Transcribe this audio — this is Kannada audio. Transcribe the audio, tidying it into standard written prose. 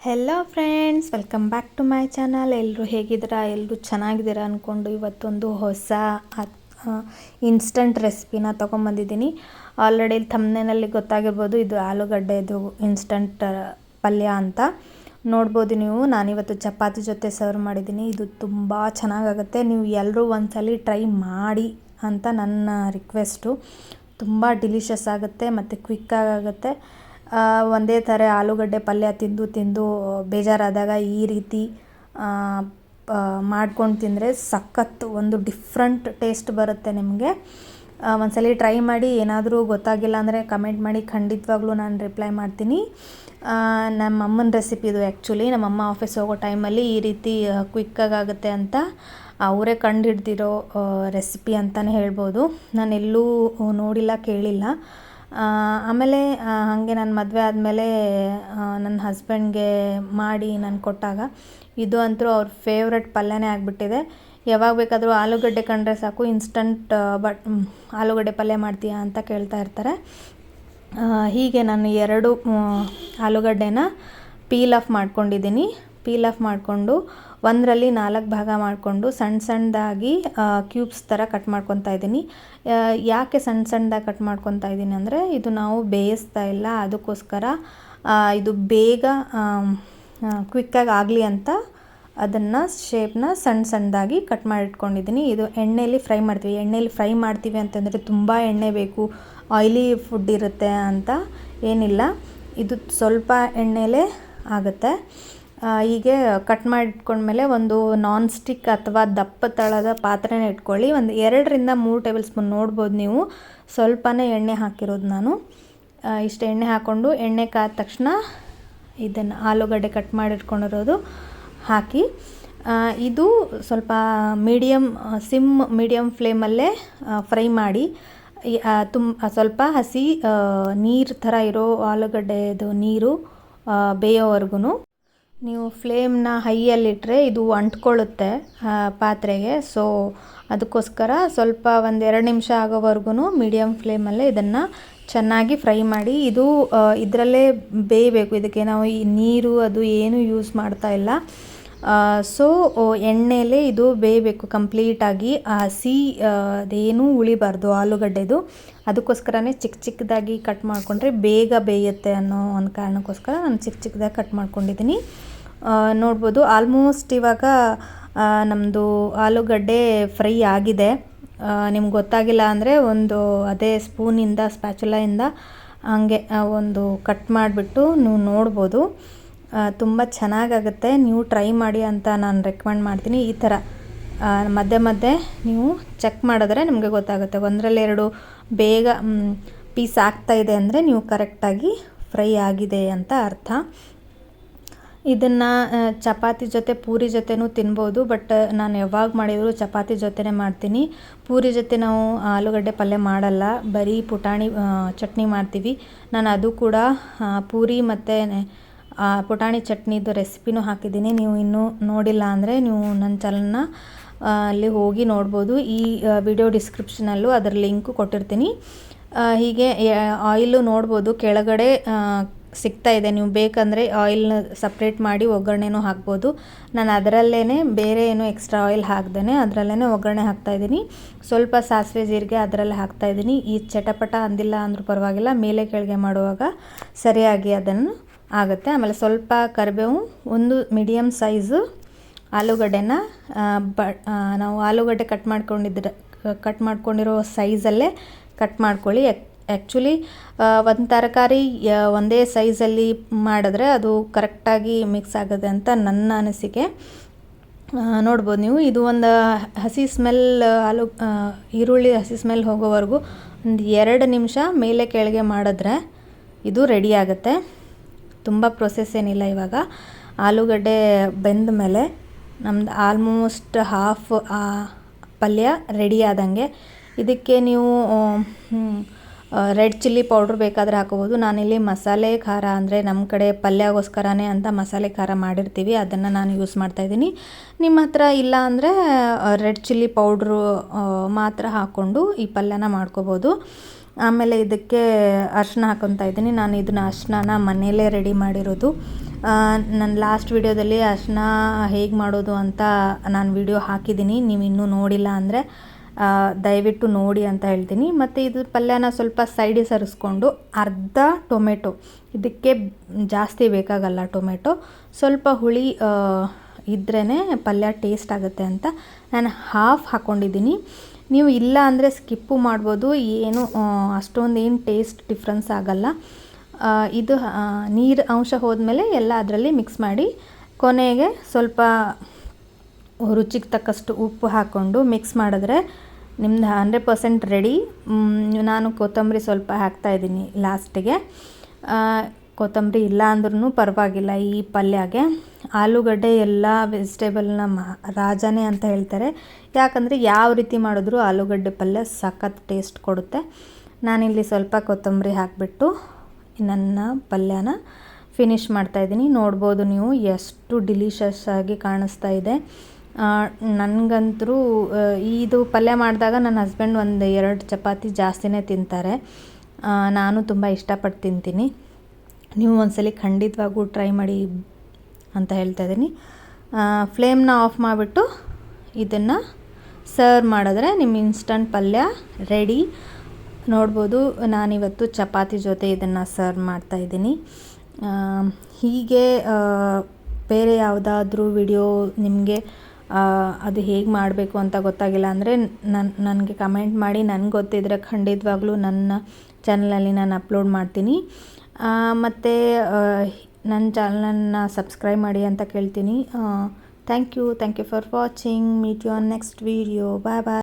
Hello friends, welcome back to my channel. ಎಲ್ಲರೂ ಹೇಗಿದ್ದೀರಾ? ಎಲ್ಲರೂ ಚೆನ್ನಾಗಿದ್ದೀರಾ ಅಂದ್ಕೊಂಡು ಇವತ್ತೊಂದು ಹೊಸ ಇನ್ಸ್ಟಂಟ್ ರೆಸಿಪಿನ ತೊಗೊಂಬಂದಿದ್ದೀನಿ. ಆಲ್ರೆಡಿ ಥಂಬ್ನೇಲಲ್ಲಿ ಗೊತ್ತಾಗಿರ್ಬೋದು, ಇದು ಆಲೂಗಡ್ಡೆದು ಇನ್ಸ್ಟಂಟ್ ಪಲ್ಯ ಅಂತ ನೋಡ್ಬೋದು ನೀವು. ನಾನಿವತ್ತು ಚಪಾತಿ ಜೊತೆ ಸರ್ವ್ ಮಾಡಿದ್ದೀನಿ. ಇದು ತುಂಬ ಚೆನ್ನಾಗಾಗುತ್ತೆ. ನೀವು ಎಲ್ಲರೂ ಒಂದ್ಸಲ ಟ್ರೈ ಮಾಡಿ ಅಂತ ನನ್ನ ರಿಕ್ವೆಸ್ಟು. ತುಂಬ ಡಿಲಿಷಿಯಸ್ ಆಗುತ್ತೆ ಮತ್ತು ಕ್ವಿಕ್ಕಾಗುತ್ತೆ. ಒಂದೇ ಥರ ಆಲೂಗಡ್ಡೆ ಪಲ್ಯ ತಿಂದು ಬೇಜಾರಾದಾಗ ಈ ರೀತಿ ಮಾಡ್ಕೊಂಡು ತಿಂದರೆ ಸಖತ್ತು ಒಂದು ಡಿಫ್ರೆಂಟ್ ಟೇಸ್ಟ್ ಬರುತ್ತೆ ನಿಮಗೆ. ಒಂದ್ಸಲ ಟ್ರೈ ಮಾಡಿ. ಏನಾದರೂ ಗೊತ್ತಾಗಿಲ್ಲ ಅಂದರೆ ಕಮೆಂಟ್ ಮಾಡಿ, ಖಂಡಿತವಾಗ್ಲೂ ನಾನು ರಿಪ್ಲೈ ಮಾಡ್ತೀನಿ. ನಮ್ಮ ಅಮ್ಮನ ರೆಸಿಪಿ ಇದು. ಆ್ಯಕ್ಚುಲಿ ನಮ್ಮಮ್ಮ ಆಫೀಸ್ ಹೋಗೋ ಟೈಮಲ್ಲಿ ಈ ರೀತಿ ಕ್ವಿಕ್ಕಾಗುತ್ತೆ ಅಂತ ಅವರೇ ಕಂಡುಹಿಡ್ದಿರೋ ರೆಸಿಪಿ ಅಂತಲೇ ಹೇಳ್ಬೋದು. ನಾನು ಎಲ್ಲೂ ನೋಡಿಲ್ಲ, ಕೇಳಿಲ್ಲ. ಆಮೇಲೆ ಹಾಗೆ ನನ್ನ ಮದುವೆ ಆದಮೇಲೆ ನನ್ನ ಹಸ್ಬೆಂಡ್ಗೆ ಮಾಡಿ ನಾನು ಕೊಟ್ಟಾಗ ಇದು ಅಂತೂ ಅವ್ರ ಫೇವ್ರೆಟ್ ಪಲ್ಯನೇ ಆಗಿಬಿಟ್ಟಿದೆ. ಯಾವಾಗ ಬೇಕಾದರೂ ಆಲೂಗಡ್ಡೆ ಕಂಡ್ರೆ ಸಾಕು, ಇನ್ಸ್ಟಂಟ್ ಆಲೂಗಡ್ಡೆ ಪಲ್ಯ ಮಾಡ್ತೀಯಾ ಅಂತ ಕೇಳ್ತಾ ಇರ್ತಾರೆ. ಹೀಗೆ ನಾನು 2 ಆಲೂಗಡ್ಡೆನ ಪೀಲ್ ಆಫ್ ಮಾಡ್ಕೊಂಡಿದ್ದೀನಿ. ಪೀಲ್ ಆಫ್ ಮಾಡಿಕೊಂಡು ಒಂದರಲ್ಲಿ 4 ಭಾಗ ಮಾಡಿಕೊಂಡು ಸಣ್ಣದಾಗಿ ಕ್ಯೂಬ್ಸ್ ಥರ ಕಟ್ ಮಾಡ್ಕೊತಾ ಇದ್ದೀನಿ. ಯಾಕೆ ಸಣ್ಣದಾಗಿ ಕಟ್ ಮಾಡ್ಕೊತಾ ಇದ್ದೀನಿ ಅಂದರೆ, ಇದು ನಾವು ಬೇಯಿಸ್ತಾ ಇಲ್ಲ, ಅದಕ್ಕೋಸ್ಕರ ಇದು ಬೇಗ ಕ್ವಿಕ್ಕಾಗಿ ಆಗಲಿ ಅಂತ ಅದನ್ನು ಶೇಪ್ನ ಸಣ್ಣದಾಗಿ ಕಟ್ ಮಾಡಿಟ್ಕೊಂಡಿದ್ದೀನಿ. ಇದು ಎಣ್ಣೆಯಲ್ಲಿ ಫ್ರೈ ಮಾಡ್ತೀವಿ. ಎಣ್ಣೆಯಲ್ಲಿ ಫ್ರೈ ಮಾಡ್ತೀವಿ ಅಂತಂದರೆ ತುಂಬ ಎಣ್ಣೆ ಬೇಕು, ಆಯಿಲಿ ಫುಡ್ ಇರುತ್ತೆ ಅಂತ ಏನಿಲ್ಲ. ಇದು ಸ್ವಲ್ಪ ಎಣ್ಣೆಲೇ ಆಗುತ್ತೆ. ಹೀಗೆ ಕಟ್ ಮಾಡಿಟ್ಕೊಂಡ್ಮೇಲೆ ಒಂದು ನಾನ್ ಸ್ಟಿಕ್ ಅಥವಾ ದಪ್ಪ ತಳದ ಪಾತ್ರೆನ ಇಟ್ಕೊಳ್ಳಿ. ಒಂದು 2 ರಿಂದ 3 ಟೇಬಲ್ ಸ್ಪೂನ್ ನೋಡ್ಬೋದು ನೀವು. ಸ್ವಲ್ಪನೇ ಎಣ್ಣೆ ಹಾಕಿರೋದು ನಾನು. ಇಷ್ಟು ಎಣ್ಣೆ ಹಾಕ್ಕೊಂಡು ಎಣ್ಣೆ ಕಾದ ತಕ್ಷಣ ಇದನ್ನು ಆಲೂಗಡ್ಡೆ ಕಟ್ ಮಾಡಿಟ್ಕೊಂಡಿರೋದು ಹಾಕಿ, ಇದು ಸ್ವಲ್ಪ ಮೀಡಿಯಮ್ ಫ್ಲೇಮಲ್ಲೇ ಫ್ರೈ ಮಾಡಿ. ಸ್ವಲ್ಪ ಹಸಿ ನೀರು ಥರ ಇರೋ ಆಲೂಗಡ್ಡೆದು ನೀರು ಬೇಯೋವರೆಗೂ ನೀವು ಫ್ಲೇಮ್ನ ಹೈಯಲ್ಲಿಟ್ಟರೆ ಇದು ಅಂಟ್ಕೊಳ್ಳುತ್ತೆ ಪಾತ್ರೆಗೆ. ಸೊ ಅದಕ್ಕೋಸ್ಕರ ಸ್ವಲ್ಪ 1-2 ನಿಮಿಷ ಆಗೋವರೆಗೂ ಮೀಡಿಯಮ್ ಫ್ಲೇಮಲ್ಲೇ ಇದನ್ನು ಚೆನ್ನಾಗಿ ಫ್ರೈ ಮಾಡಿ. ಇದು ಇದರಲ್ಲೇ ಬೇಯಬೇಕು. ಇದಕ್ಕೆ ನಾವು ಈ ನೀರು ಅದು ಏನು ಯೂಸ್ ಮಾಡ್ತಾ ಇಲ್ಲ. ಸೊ ಎಣ್ಣೆಲೇ ಇದು ಬೇಯಬೇಕು ಕಂಪ್ಲೀಟಾಗಿ. ಹಸಿ ಅದೇನೂ ಉಳಿಬಾರ್ದು ಆಲೂಗಡ್ಡೆದು. ಅದಕ್ಕೋಸ್ಕರನೇ ಚಿಕ್ಕದಾಗಿ ಕಟ್ ಮಾಡಿಕೊಂಡ್ರೆ ಬೇಗ ಬೇಯುತ್ತೆ ಅನ್ನೋ ಒಂದು ಕಾರಣಕ್ಕೋಸ್ಕರ ನಾನು ಚಿಕ್ಕದಾಗಿ ಕಟ್ ಮಾಡ್ಕೊಂಡಿದ್ದೀನಿ. ನೋಡ್ಬೋದು ಆಲ್ಮೋಸ್ಟ್ ಇವಾಗ ನಮ್ಮದು ಆಲೂಗಡ್ಡೆ ಫ್ರೈ ಆಗಿದೆ. ನಿಮ್ಗೆ ಗೊತ್ತಾಗಿಲ್ಲ ಅಂದರೆ ಅದೇ ಸ್ಪೂನಿಂದ ಸ್ಪ್ಯಾಚುಲಾಯಿಂದ ಹಾಗೆ ಒಂದು ಕಟ್ ಮಾಡಿಬಿಟ್ಟು ನೀವು ನೋಡ್ಬೋದು. ತುಂಬ ಚೆನ್ನಾಗಾಗುತ್ತೆ. ನೀವು ಟ್ರೈ ಮಾಡಿ ಅಂತ ನಾನು ರೆಕಮೆಂಡ್ ಮಾಡ್ತೀನಿ. ಈ ಥರ ಮಧ್ಯೆ ನೀವು ಚೆಕ್ ಮಾಡಿದ್ರೆ ನಿಮಗೆ ಗೊತ್ತಾಗುತ್ತೆ. 1-2 ಬೇಗ ಪೀಸ್ ಆಗ್ತಾಯಿದೆ ಅಂದರೆ ನೀವು ಕರೆಕ್ಟಾಗಿ ಫ್ರೈ ಆಗಿದೆ ಅಂತ ಅರ್ಥ. ಇದನ್ನು ಚಪಾತಿ ಜೊತೆ ಪೂರಿ ಜೊತೆನೂ ತಿನ್ಬೋದು. ಬಟ್ ನಾನು ಯಾವಾಗ ಮಾಡಿದರೂ ಚಪಾತಿ ಜೊತೆನೇ ಮಾಡ್ತೀನಿ. ಪೂರಿ ಜೊತೆ ನಾವು ಆಲೂಗಡ್ಡೆ ಪಲ್ಯ ಮಾಡಲ್ಲ, ಬರೀ ಪುಟಾಣಿ ಚಟ್ನಿ ಮಾಡ್ತೀವಿ. ನಾನು ಅದು ಕೂಡ ಪೂರಿ ಮತ್ತು ಪುಟಾಣಿ ಚಟ್ನಿದು ರೆಸಿಪಿನೂ ಹಾಕಿದ್ದೀನಿ. ನೀವು ಇನ್ನೂ ನೋಡಿಲ್ಲ ಅಂದರೆ ನೀವು ನನ್ನ ಚಾನಲ್ನ ಅಲ್ಲಿ ಹೋಗಿ ನೋಡ್ಬೋದು. ಈ ವಿಡಿಯೋ ಡಿಸ್ಕ್ರಿಪ್ಷನಲ್ಲೂ ಅದರ ಲಿಂಕು ಕೊಟ್ಟಿರ್ತೀನಿ. ಹೀಗೆ ಆಯಿಲು ನೋಡ್ಬೋದು ಕೆಳಗಡೆ ಸಿಗ್ತಾ ಇದೆ. ನೀವು ಬೇಕಂದರೆ ಆಯಿಲ್ನ ಸಪ್ರೇಟ್ ಮಾಡಿ ಒಗ್ಗರಣೆನೂ ಹಾಕ್ಬೋದು. ನಾನು ಅದರಲ್ಲೇ ಬೇರೆ ಏನು ಎಕ್ಸ್ಟ್ರಾ ಆಯಿಲ್ ಹಾಕ್ದೇ ಅದರಲ್ಲೇ ಒಗ್ಗರಣೆ ಹಾಕ್ತಾಯಿದ್ದೀನಿ. ಸ್ವಲ್ಪ ಸಾಸಿವೆ ಜೀರಿಗೆ ಅದರಲ್ಲೇ ಹಾಕ್ತಾಯಿದ್ದೀನಿ. ಈ ಚಟಪಟ ಅಂದಿಲ್ಲ ಅಂದರೂ ಪರವಾಗಿಲ್ಲ, ಮೇಲೆ ಕೆಳಗೆ ಮಾಡುವಾಗ ಸರಿಯಾಗಿ ಅದನ್ನು ಆಗುತ್ತೆ. ಆಮೇಲೆ ಸ್ವಲ್ಪ ಕರಿಬೇವು, ಒಂದು ಮೀಡಿಯಮ್ ಸೈಜು ಆಲೂಗಡ್ಡೆನ ನಾವು ಆಲೂಗಡ್ಡೆ ಕಟ್ ಮಾಡ್ಕೊಂಡಿರೋ ಸೈಜಲ್ಲೇ ಕಟ್ ಮಾಡ್ಕೊಳ್ಳಿ. ಆ್ಯಕ್ಚುಲಿ ಒಂದು ತರಕಾರಿ ಒಂದೇ ಸೈಜಲ್ಲಿ ಮಾಡಿದ್ರೆ ಅದು ಕರೆಕ್ಟಾಗಿ ಮಿಕ್ಸ್ ಆಗುತ್ತೆ ಅಂತ ನನ್ನ ಅನಿಸಿಕೆ. ನೋಡ್ಬೋದು ನೀವು. ಇದು ಒಂದು ಹಸಿ ಸ್ಮೆಲ್ ಈರುಳ್ಳಿ ಹಸಿ ಸ್ಮೆಲ್ ಹೋಗೋವರೆಗೂ ಒಂದು 2 ನಿಮಿಷ ಮೇಲೆ ಕೆಳಗೆ ಮಾಡಿದ್ರೆ ಇದು ರೆಡಿ ಆಗುತ್ತೆ. ತುಂಬ ಪ್ರೊಸೆಸ್ ಏನಿಲ್ಲ. ಇವಾಗ ಆಲೂಗಡ್ಡೆ ಬೆಂದ ಮೇಲೆ ನಮ್ದು ಆಲ್ಮೋಸ್ಟ್ ಹಾಫ್ ಪಲ್ಯ ರೆಡಿ ಆದಂಗೆ. ಇದಕ್ಕೆ ನೀವು ರೆಡ್ ಚಿಲ್ಲಿ ಪೌಡ್ರ್ ಬೇಕಾದರೆ ಹಾಕೋಬೋದು. ನಾನಿಲ್ಲಿ ಮಸಾಲೆ ಖಾರ ಅಂದರೆ ನಮ್ಮ ಕಡೆ ಪಲ್ಯಗೋಸ್ಕರನೇ ಅಂತ ಮಸಾಲೆ ಖಾರ ಮಾಡಿರ್ತೀವಿ, ಅದನ್ನು ನಾನು ಯೂಸ್ ಮಾಡ್ತಾಯಿದ್ದೀನಿ. ನಿಮ್ಮ ಹತ್ರ ಇಲ್ಲ ಅಂದರೆ ರೆಡ್ ಚಿಲ್ಲಿ ಪೌಡ್ರು ಮಾತ್ರ ಹಾಕ್ಕೊಂಡು ಈ ಪಲ್ಯನ ಮಾಡ್ಕೋಬೋದು. ಆಮೇಲೆ ಇದಕ್ಕೆ ಅರಿಶಿನ ಹಾಕ್ಕೊತಾ ಇದ್ದೀನಿ. ನಾನು ಇದನ್ನ ಅರಿಶಿನ ಮನೆಯಲ್ಲೇ ರೆಡಿ ಮಾಡಿರೋದು. ನನ್ನ ಲಾಸ್ಟ್ ವಿಡಿಯೋದಲ್ಲಿ ಅರಿಶಿನ ಹೇಗೆ ಮಾಡೋದು ಅಂತ ನಾನು ವಿಡಿಯೋ ಹಾಕಿದ್ದೀನಿ. ನೀವು ಇನ್ನೂ ನೋಡಿಲ್ಲ ಅಂದರೆ ದಯವಿಟ್ಟು ನೋಡಿ ಅಂತ ಹೇಳ್ತೀನಿ. ಮತ್ತು ಇದು ಪಲ್ಯನ ಸ್ವಲ್ಪ ಸೈಡಿಗೆ ಸರಿಸ್ಕೊಂಡು ಅರ್ಧ ಟೊಮೆಟೊ, ಇದಕ್ಕೆ ಜಾಸ್ತಿ ಬೇಕಾಗಲ್ಲ ಟೊಮೆಟೊ, ಸ್ವಲ್ಪ ಹುಳಿ ಇದ್ರೇ ಪಲ್ಯ ಟೇಸ್ಟ್ ಆಗುತ್ತೆ ಅಂತ ನಾನು ಹಾಫ್ ಹಾಕ್ಕೊಂಡಿದ್ದೀನಿ. ನೀವು ಇಲ್ಲ ಅಂದರೆ ಸ್ಕಿಪ್ಪು ಮಾಡ್ಬೋದು, ಏನು ಅಷ್ಟೊಂದು ಏನು ಟೇಸ್ಟ್ ಡಿಫ್ರೆನ್ಸ್ ಆಗಲ್ಲ. ಇದು ನೀರು ಅಂಶ ಹೋದ್ಮೇಲೆ ಎಲ್ಲ ಅದರಲ್ಲಿ ಮಿಕ್ಸ್ ಮಾಡಿ ಕೊನೆಗೆ ಸ್ವಲ್ಪ ರುಚಿಗೆ ತಕ್ಕಷ್ಟು ಉಪ್ಪು ಹಾಕ್ಕೊಂಡು ಮಿಕ್ಸ್ ಮಾಡಿದ್ರೆ ನಿಮ್ದು 100% ರೆಡಿ. ನಾನು ಕೊತ್ತಂಬರಿ ಸ್ವಲ್ಪ ಹಾಕ್ತಾಯಿದ್ದೀನಿ ಲಾಸ್ಟಿಗೆ. ಕೊತ್ತಂಬರಿ ಇಲ್ಲ ಅಂದ್ರೂ ಪರವಾಗಿಲ್ಲ. ಈ ಪಲ್ಯಗೆ ಆಲೂಗಡ್ಡೆ ಎಲ್ಲ ವೆಜಿಟೇಬಲ್ನ ರಾಜನೇ ಅಂತ ಹೇಳ್ತಾರೆ. ಯಾಕಂದರೆ ಯಾವ ರೀತಿ ಮಾಡಿದ್ರೂ ಆಲೂಗಡ್ಡೆ ಪಲ್ಯ ಸಖತ್ ಟೇಸ್ಟ್ ಕೊಡುತ್ತೆ. ನಾನಿಲ್ಲಿ ಸ್ವಲ್ಪ ಕೊತ್ತಂಬರಿ ಹಾಕಿಬಿಟ್ಟು ನನ್ನ ಪಲ್ಯನ ಫಿನಿಷ್ ಮಾಡ್ತಾಯಿದ್ದೀನಿ. ನೋಡ್ಬೋದು ನೀವು ಎಷ್ಟು ಡಿಲಿಷಿಯಸ್ ಆಗಿ ಕಾಣಿಸ್ತಾ ಇದೆ. ನನಗಂತೂ ಇದು ಪಲ್ಯ ಮಾಡಿದಾಗ ನನ್ನ ಹಸ್ಬೆಂಡ್ 1-2 ಚಪಾತಿ ಜಾಸ್ತಿನೇ ತಿಂತಾರೆ. ನಾನು ತುಂಬ ಇಷ್ಟಪಟ್ಟು ತಿಂತೀನಿ. ನೀವು ಒಂದ್ಸಲಿ ಖಂಡಿತವಾಗೂ ಟ್ರೈ ಮಾಡಿ ಅಂತ ಹೇಳ್ತಾ ಇದ್ದೀನಿ. ಫ್ಲೇಮ್ನ ಆಫ್ ಮಾಡಿಬಿಟ್ಟು ಇದನ್ನು ಸರ್ವ್ ಮಾಡಿದ್ರೆ ನಿಮ್ಮ ಇನ್ಸ್ಟಂಟ್ ಪಲ್ಯ ರೆಡಿ. ನೋಡ್ಬೋದು ನಾನಿವತ್ತು ಚಪಾತಿ ಜೊತೆ ಇದನ್ನು ಸರ್ವ್ ಮಾಡ್ತಾಯಿದ್ದೀನಿ. ಹೀಗೆ ಬೇರೆ ಯಾವುದಾದ್ರೂ ವಿಡಿಯೋ ನಿಮಗೆ ಅದು ಹೇಗೆ ಮಾಡಬೇಕು ಅಂತ ಗೊತ್ತಾಗಿಲ್ಲ ಅಂದರೆ ನನಗೆ ಕಮೆಂಟ್ ಮಾಡಿ. ನನಗೆ ಗೊತ್ತಿದ್ದರೆ ಖಂಡಿತವಾಗ್ಲೂ ನನ್ನ ಚಾನಲಲ್ಲಿ ನಾನು ಅಪ್ಲೋಡ್ ಮಾಡ್ತೀನಿ. ಮತ್ತು ನನ್ನ ಚಾನಲನ್ನು ಸಬ್ಸ್ಕ್ರೈಬ್ ಮಾಡಿ ಅಂತ ಕೇಳ್ತೀನಿ. Thank you for watching. Meet you on next video. Bye bye.